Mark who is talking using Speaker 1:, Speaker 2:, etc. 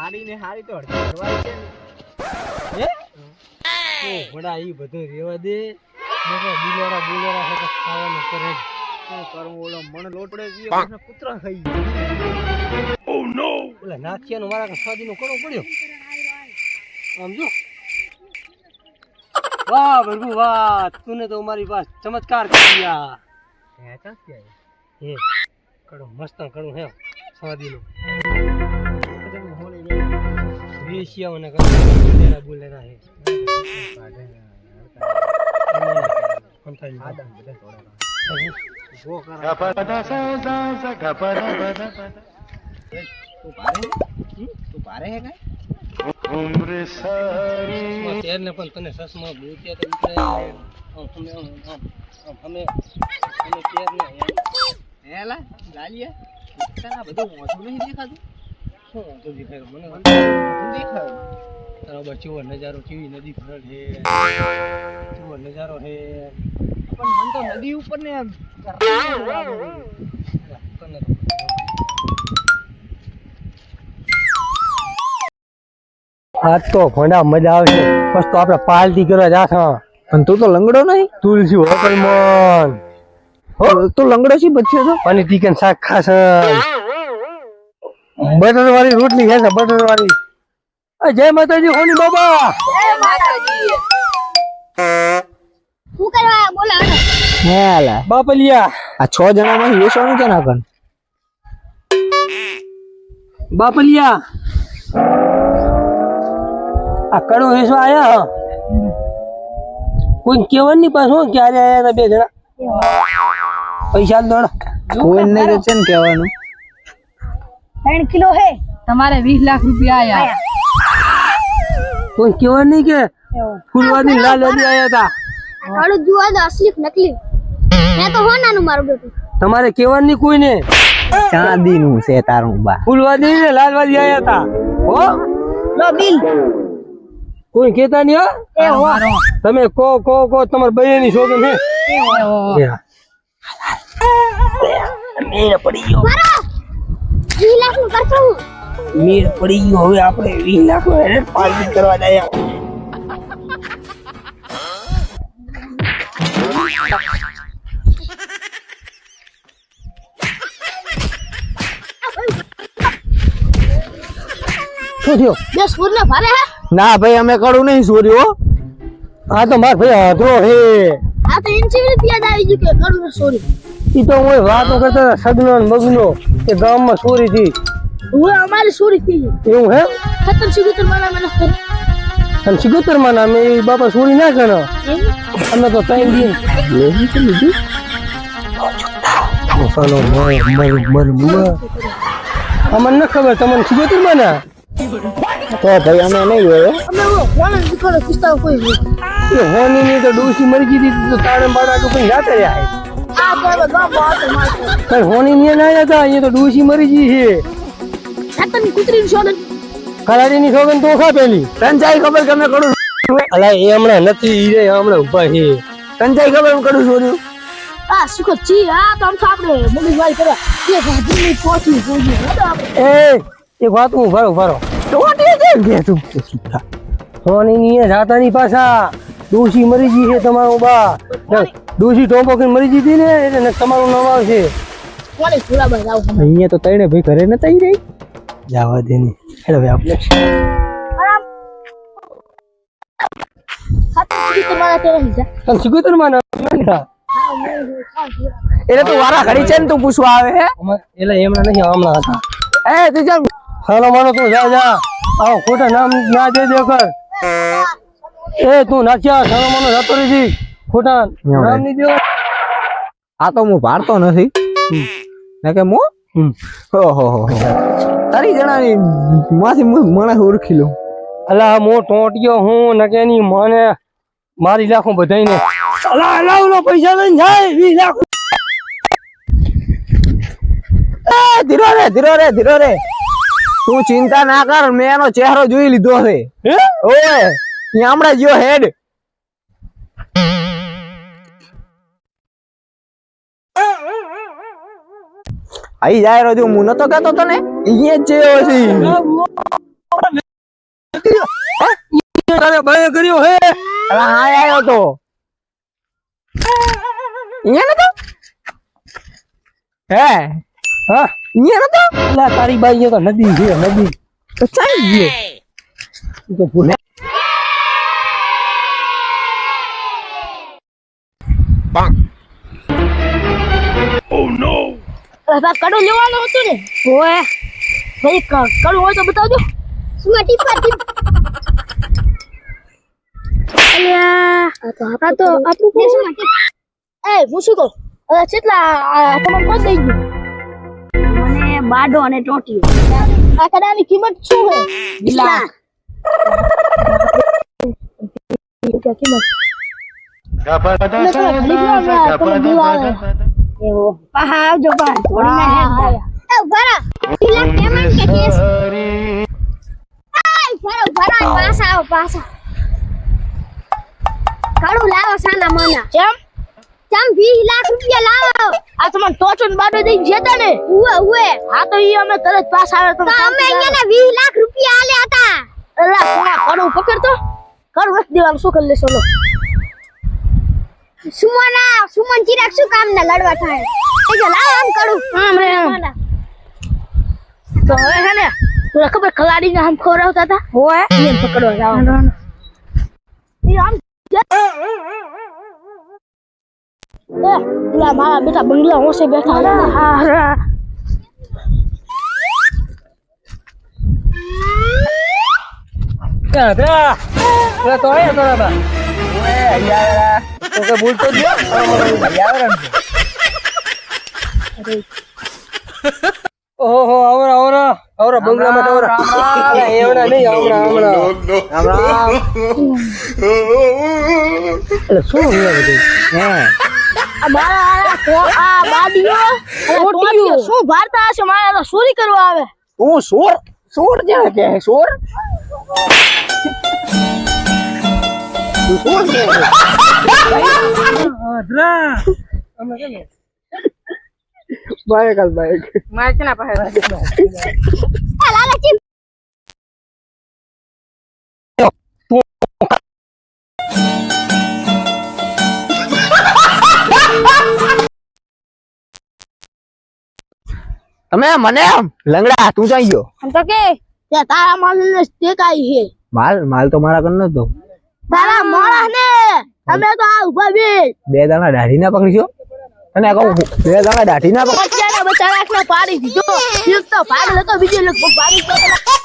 Speaker 1: હારી ને હારી તો અડવાઈ છે ને
Speaker 2: હે ઓ ઘોડા ઈ બધું રેવા દે બુલેરા છે ખાવાનું કરે
Speaker 1: શું કરું ઓલો મને લોટ પડે ગયો ને કૂતરા ખાઈ ગયો ઓ નો
Speaker 2: ઓલા નાખિયાનો મારા સાદીનો કણો પડ્યો આમ જો વાહ પ્રભુ વાહ તूने तो हमारी पास चमत्कार कर दिया
Speaker 1: હે તા કે
Speaker 2: ये कड़ो मस्त कड़ो है सादीनो वेशियाओं ने बुलेरा है हम था
Speaker 1: આદમ બધા છોડે
Speaker 2: वो कर
Speaker 1: તું ભારે હે કઈ
Speaker 2: उम्र सारी तेर ने पण तने ससमा भूतिया तो निकले हमें तेर ने
Speaker 1: હેલા લાલિયા તને બધું મોઢું નહીં દેખાતું
Speaker 2: શું તો દેખાય મને
Speaker 1: તું દેખાય
Speaker 2: તારો બચ્ચો નજારો કેવી નદી ભરલ છે કેવો નજારો છે
Speaker 1: પણ મન તો નદી ઉપર ને
Speaker 2: આજ તો ભોંડા મજા આવશે બસ તો આપણે પાર્ટી કરવા જાશા
Speaker 1: પણ તું તો લંગડો નહીં
Speaker 2: તુલસી હોટલ મન
Speaker 1: તું લંગડો છે બચ્યો તો
Speaker 2: અને ચિકન શાક ખાશે બટર વાળી રોટલી ખાશે બટર વાળી જય માતાજી હોની બાબા
Speaker 3: જય માતાજી શું કરવા બોલા
Speaker 1: હેલા
Speaker 2: બાપલિયા
Speaker 1: આ 6 જણામાં વેચવાનું કે ના કન
Speaker 2: બાપલિયા આ કડો વેચવા આયા હા કોઈ કેવન ની પાસ હો ક્યારે આયા હતા બે જણા પૈસા દોડ
Speaker 1: કોઈ નહીં તો છે ને કહેવાનું
Speaker 3: 3 કિલો હે તમારે 20 લાખ રૂપિયા આયા
Speaker 2: કોઈ કેવન નહીં કે ફૂલવાદી લાલ વાદી આયા હતા
Speaker 3: કાળું જુआ તો અસલી નકલી મેં તો હોનાનું મારું બેટું
Speaker 2: તમારે કેવન ની કોઈ ને
Speaker 1: ચાંદી નું છે તારું બા
Speaker 2: ફૂલવાદી ને લાલવાદી આયા હતા હો
Speaker 3: લો બિલ
Speaker 2: કોઈ કેતા નહીં
Speaker 3: એ હો
Speaker 2: હો તમે કો તમાર બહેની શોધન હે
Speaker 3: એ હો
Speaker 2: મેર પડી ગયો
Speaker 3: મારો 20 લાખ નું કરતો હું
Speaker 2: મેર પડી ગયો હવે આપણે 20 લાખ નો હેડ પાર્ટી કરવા જાય શું થયો
Speaker 3: 10 ફૂરના ભારે હે
Speaker 1: ના ભાઈ અમે કડું નહીં સોર્યો
Speaker 2: આ તો માર ભાઈ હાથરો હે
Speaker 3: આ તો ઇન્ચી રૂપિયા આવી ગયું કે કરું સોરી
Speaker 2: ઈ તો હું વાતો કરતા હતા સગનો ને મગનો કે ગામમાં ચોરી થી
Speaker 3: હું અમારી સોરી થઈ
Speaker 2: એવું હે
Speaker 3: ખતમ સિગુતર મારા મને
Speaker 2: અને સિગોતર માં નામે ઈ બાપા ચોરી ના કરે અમે તો ત્રણ દિન લેવી તો લીધી ચાલો મર બુઆ અમને ન ખબર તમને સિગોતર માં ના
Speaker 1: તો ભાઈ અમે નહીં જોયો
Speaker 3: અમે કોણ દીકરો કિસ્તા કોઈ નહીં
Speaker 2: એ હોની ની તો ડોસી મરી ગઈ હતી તો તારે બાળા તો કઈ જાતે રહ્યા
Speaker 3: આ તો ગામ વાત મારતો
Speaker 2: કઈ હોની ની ના હતા અહીંયા તો ડોસી મરી ગઈ છે
Speaker 3: ખતમ કુતરીની શોધન
Speaker 2: કરાડી ની સોગન તો પેલી
Speaker 1: તંજાઈ ખબર કે અમે કડું
Speaker 2: અલા એ હમણાં નથી ઈ રે હમણાં ઉભા છે
Speaker 1: તંજાઈ ખબર અમે કડું સોર્યું
Speaker 3: આ સુખો ચી આ તો આમ આપણે મગજ વાઈ કરવા કે ભાજીની પોચી પોચી
Speaker 2: એ એક વાત હું ભરો
Speaker 1: ટોટી દે કે તું
Speaker 2: હોની ની જાતાની પાછા ડોસી મરી ગઈ છે તમારો બા ડોસી ટોપો કરીને મરી ગઈ હતી ને એટલે તમારું નામ આવશે
Speaker 3: કોને પૂરા બસ આવ
Speaker 2: અહીંયા તો તઈને ભાઈ ઘરે નતા આવી રહી જવા દે ને હેલો ભાઈ આપણે
Speaker 3: આરામ ખતમ કુતર મારા તે રહી જા
Speaker 2: તને સિગોતર માં ના
Speaker 1: એટલે તું વારા ઘડી છે ને તું પૂછવા આવે હે
Speaker 2: એટલે એમના નહીં હમણાં હતા
Speaker 1: એ તું ચાલ
Speaker 2: સાલો માનો તું જા આવો ખોટા નામ ના દે કર એ તું નાખ્યા સાલો માનો જતો રહી ખોટા નામ નહીં દે
Speaker 1: આ તો હું ભારતો નથી ને કે મો ઓહો તારી જણાની માંથી મને ઓળખી લઉં
Speaker 2: અલા મો ટોટિયો હું નકેની મને મારી લાખું બધાઈને અલા અલા પૈસા લઈને જાય 20 લાખ
Speaker 1: ધીરો રે તું ચિંતા ના કર મેં એનો ચહેરો જોઈ લીધો છે ઓય હમણાં ગયો હેડ આઈ જાય રોજો હું નતો કહેતો તને અહીંયા જ છે
Speaker 2: તે તારે બાય કર્યો હે
Speaker 1: અલા હા આવ્યો તો અહીંયા નતો હે
Speaker 2: હા
Speaker 1: અહીંયા નતો
Speaker 2: અલા તારી બાઈ તો નદી છે નદી
Speaker 1: તો ચાલી ગયો
Speaker 2: તું તો ભૂલે
Speaker 3: બાપ કડો લેવાનો હતો ને ઓય ભાઈ કડો હોય તો બતાવજો સુમાટી પાટી અલ્યા આ તો આપણું સુમાટી એ હું શું કહું કેટલા તમને કોણ દઈ ગયું મને બાડો અને ટોટી આ કડાની કિંમત શું છે 20 લાખ કિંમત એવો પાહા આવજો બા થોડી ના હેતા એ ભરા તિલક પેમેન્ટ કે કેસ આય ભરા પાસા કાળું લાવો સાના મના કેમ 20 લાખ રૂપિયા લાવો આ તમને ટોચન બાડો દઈ જતા ને ઉવે હા તો ઈ અમે તરત પાસ આવે તો અમે અહીંયા 20 લાખ રૂપિયા આલ્યા હતા અલા કોણા કાળું પકડતો કાળું રખ દેવાનું શું કરી લેશો લો સુમન ચિરાગ શું કામ ના લડવા થાય એ જો લાવ આમ કરું આમ રે આમ તો હે ને તું ખબર ખલાડી ને આમ ખવરાવતા હતા હોય એમ પકડવા જવાનું ઈ આમ પેલા મારા બેટા બંગલા હોશે બેઠા હા
Speaker 2: ક્યાં થા એ તો આયા તારા બા ઓએ યાર તો કે બોલતો જ યાર ઓહો આવરા બંગલામાં આવરા એવડા નહીં આવરા
Speaker 1: રામ રામ એટલે શું હે બધું હે
Speaker 3: આ બાડીઓ ટોટીઓ શું ભારતા હશે મારા તો ચોરી કરવા આવે
Speaker 1: તું સોર જેને કે સોર તું સોર કે
Speaker 2: અધરા અમે કેમ
Speaker 1: બાઈક
Speaker 2: માચના પાસે
Speaker 3: લાલા ચીમ
Speaker 1: તમે મને લંગડા તું ચાઈ ગયો
Speaker 3: આમ તો કે તારા માલ ને ટેકાઈ છે
Speaker 1: માલ તો મારા કન નતો
Speaker 3: તારા મોળા ને અમે તો આ ઉભા
Speaker 1: બે દાણા દાઢી ના પકડીશો અને કહું બે દાણા દાઢી ના પકડ
Speaker 3: બચ્ચાને બચારા પાડી દીધો એક તો ભાગ લેતો બીજો લોકો પાડી દીધો